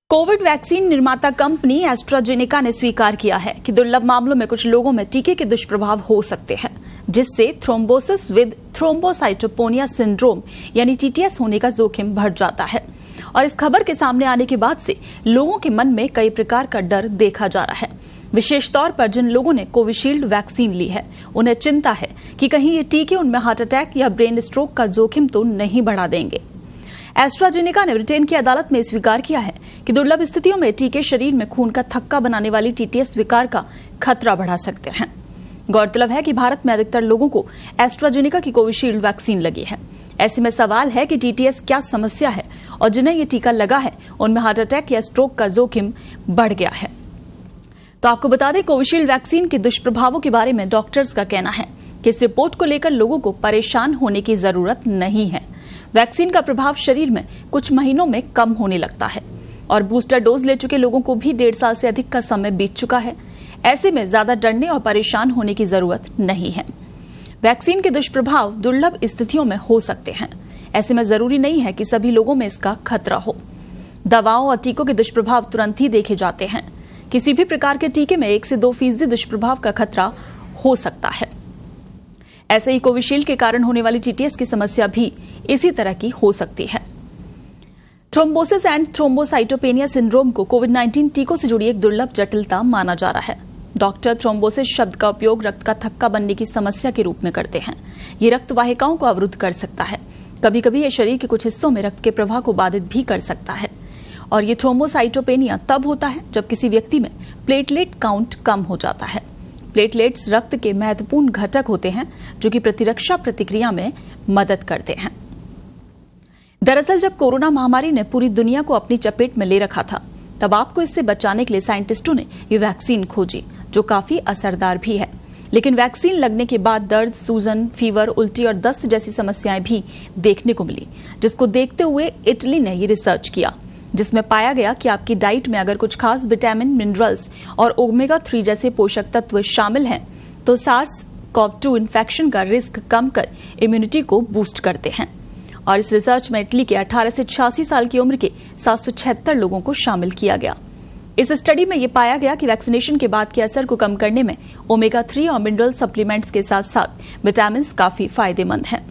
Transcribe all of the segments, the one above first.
Covid vaccine निर्माता company AstraZeneca ने स्वीकार किया है कि दुर्लभ मामलों में कुछ लोगों में टीके के दुष्प्रभाव हो सकते हैं, जिससे थ्रोम्बोसिस विद थ्रोम्बोसाइटोपेनिया सिंड्रोम यानी टीटीएस होने का जोखिम बढ़ जाता है। और इस खबर के सामने आने के बाद से लोगों के मन में कई प्रकार का डर देखा जा रहा है। विशेष तौर पर जिन लोगों ने कोविशील्ड वैक्सीन ली है, उन्हें चिंता है कि कहीं ये टीके उनमें हार्ट अटैक या ब्रेन स्ट्रोक का जोखिम तो नहीं बढ़ा देंगे। एस्ट्राजेनेका ने ब्रिटेन की अदालत में स्वीकार किया है कि दुर्लभ स्थितियों में टीके शरीर में खून का थक्का बनाने वाली टीटीएस विकार का खतरा बढ़ा सकते हैं। गौरतलब है कि भारत में अधिकतर लोगों को एस्ट्राजेनेका की कोविशील्ड वैक्सीन लगी है। ऐसे में सवाल है कि टीटीएस क्या समस्या है और जिन्हें ये टीका लगा है उनमें हार्ट अटैक या स्ट्रोक का जोखिम बढ़ गया है। तो आपको बता दें, कोविशील्ड वैक्सीन के दुष्प्रभावों के बारे में डॉक्टर्स का कहना है कि इस रिपोर्ट को लेकर लोगों को परेशान होने की जरूरत नहीं है। वैक्सीन का प्रभाव शरीर में कुछ महीनों में कम होने लगता है और बूस्टर डोज ले चुके लोगों को भी 1.5 साल से अधिक का समय बीत चुका है। ऐसे में ज्यादा डरने और परेशान होने की जरूरत नहीं है। वैक्सीन के दुष्प्रभाव दुर्लभ स्थितियों में हो सकते हैं। ऐसे में जरूरी नहीं है कि सभी लोगों में इसका खतरा हो। दवाओं और टीकों के दुष्प्रभाव तुरंत ही देखे जाते हैं। किसी भी प्रकार के टीके में 1 से 2% दुष्प्रभाव का खतरा हो सकता है। ऐसे ही कोविशील्ड के कारण होने वाली टीटीएस की समस्या भी इसी तरह की हो सकती है। थ्रोम्बोसिस एंड थ्रोम्बोसाइटोपेनिया सिंड्रोम को कोविड-19 टीकों से जुड़ी एक दुर्लभ जटिलता माना जा रहा है। डॉक्टर थ्रोम्बोसिस शब्द का उपयोग रक्त का थक्का बनने की समस्या के रूप में करते हैं। ये रक्त वाहिकाओं को अवरुद्ध कर सकता है। कभी कभी ये शरीर के कुछ हिस्सों में रक्त के प्रवाह को बाधित भी कर सकता है। और ये थ्रोम्बोसाइटोपेनिया तब होता है जब किसी व्यक्ति में प्लेटलेट काउंट कम हो जाता है। प्लेटलेट्स रक्त के महत्वपूर्ण घटक होते हैं जो कि प्रतिरक्षा प्रतिक्रिया में मदद करते हैं। दरअसल जब कोरोना महामारी ने पूरी दुनिया को अपनी चपेट में ले रखा था, तब आपको इससे बचाने के लिए साइंटिस्टों ने ये वैक्सीन खोजी, जो काफी असरदार भी है। लेकिन वैक्सीन लगने के बाद दर्द, सूजन, फीवर, उल्टी और दस्त जैसी समस्याएं भी देखने को मिली, जिसको देखते हुए इटली ने ये रिसर्च किया, जिसमें पाया गया कि आपकी डाइट में अगर कुछ खास विटामिन, मिनरल्स और ओमेगा 3 जैसे पोषक तत्व शामिल हैं, तो SARS-CoV-2 इन्फेक्शन का रिस्क कम कर इम्यूनिटी को बूस्ट करते हैं। और इस रिसर्च में इटली के 18 से 86 साल की उम्र के 776 लोगों को शामिल किया गया। इस स्टडी में यह पाया गया कि वैक्सीनेशन के बाद के असर को कम करने में ओमेगा 3 और मिनरल सप्लीमेंट्स के साथ साथ विटामिन काफी फायदेमंद हैं।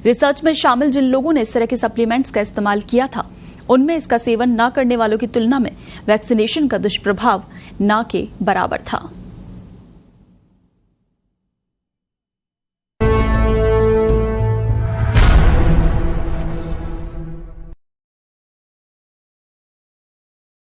रिसर्च में शामिल जिन लोगों ने इस तरह के सप्लीमेंट्स का इस्तेमाल किया था, उनमें इसका सेवन न करने वालों की तुलना में वैक्सीनेशन का दुष्प्रभाव न के बराबर था।